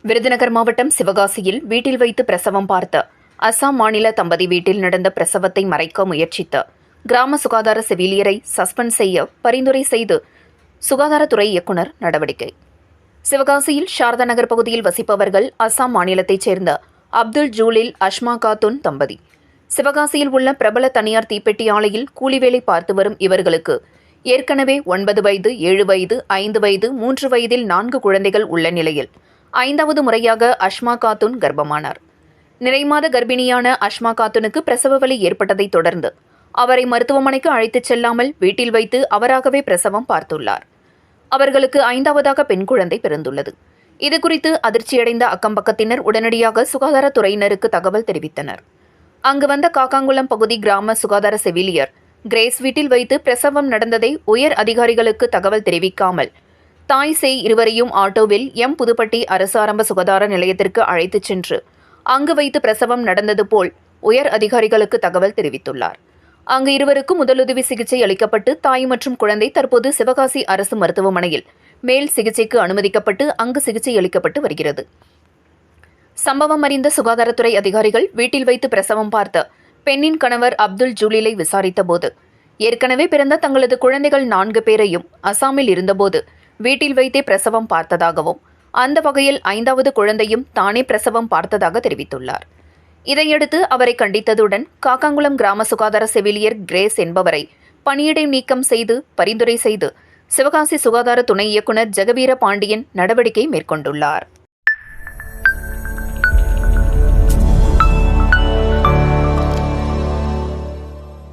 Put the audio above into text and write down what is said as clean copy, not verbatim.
விருதுநகர் மாவட்டம் சிவகாசியில் வீட்டில் வைத்து பிரசவம் பார்த்த அசாம் மாநில தம்பதி வீட்டில் நடந்த பிரசவத்தை மறைக்க முயற்சித்த கிராம சுகாதார செவிலியரை சஸ்பெண்ட் செய்ய பரிந்துரை செய்து சுகாதாரத்துறை இயக்குநர் நடவடிக்கை. சிவகாசியில் சாரதா நகர் பகுதியில் வசிப்பவர்கள் அசாம் மாநிலத்தைச் சேர்ந்த அப்துல் ஜூலில் அஷ்மா காத்துன் தம்பதி. சிவகாசியில் உள்ள பிரபல தனியார் தீப்பெட்டி ஆலையில் கூலி வேலை பார்த்து வரும் இவர்களுக்கு ஏற்கனவே 9 வயது, 7 வயது, 5 வயது, 3 வயதில் 4 குழந்தைகள் உள்ள நிலையில் 5வது முறையாக அஷ்மா காத்துன் கர்ப்பமானார். நிறைமாத கர்ப்பிணியான அஷ்மா காத்துனுக்கு பிரசவ வலி ஏற்பட்டதைத் தொடர்ந்து அவரை மருத்துவமனைக்கு அழைத்துச் செல்லாமல் வீட்டில் வைத்து அவராகவே பிரசவம் பார்த்துள்ளார். அவர்களுக்கு 5வதாக பெண் குழந்தை பிறந்துள்ளது. இதுகுறித்து அதிர்ச்சியடைந்த அக்கம்பக்கத்தினர் உடனடியாக சுகாதாரத்துறையினருக்கு தகவல் தெரிவித்தனர். அங்கு வந்த காக்காங்குளம் பகுதி கிராம சுகாதார செவிலியர் கிரேஸ் வீட்டில் வைத்து பிரசவம் நடந்ததை உயர் அதிகாரிகளுக்கு தகவல் தெரிவிக்காமல் தாய் சேய் இருவரையும் ஆட்டோவில் புதுப்பட்டி அரசு ஆரம்ப சுகாதார நிலையத்திற்கு அழைத்துச் சென்று அங்கு வைத்து பிரசவம் நடந்தது போல் உயர் அதிகாரிகளுக்கு தகவல் தெரிவித்துள்ளார். அங்கு இருவருக்கும் முதலுதவி சிகிச்சை அளிக்கப்பட்டு தாய் மற்றும் குழந்தை தற்போது சிவகாசி அரசு மருத்துவமனையில் மேல் சிகிச்சைக்கு அனுமதிக்கப்பட்டு அங்கு சிகிச்சை அளிக்கப்பட்டு வருகிறது. சம்பவம் அறிந்த சுகாதாரத்துறை அதிகாரிகள் வீட்டில் வைத்து பிரசவம் பார்த்த பெண்ணின் கணவர் அப்துல் ஜூலிலை விசாரித்தபோது ஏற்கனவே பிறந்த தங்களது குழந்தைகள் 4 பேரையும் அசாமில் இருந்தபோது வீட்டில் வைத்தே பிரசவம் பார்த்ததாகவும் அந்த வகையில் 5வது குழந்தையும் தானே பிரசவம் பார்த்ததாக தெரிவித்துள்ளார். இதையடுத்து அவரை கண்டித்ததுடன் காக்காங்குளம் கிராம சுகாதார செவிலியர் கிரேஸ் என்பவரை பணியிடை நீக்கம் செய்து பரிந்துரை செய்து சிவகாசி சுகாதார துணை இயக்குநர் ஜெகவீர பாண்டியன் நடவடிக்கை மேற்கொண்டுள்ளார்.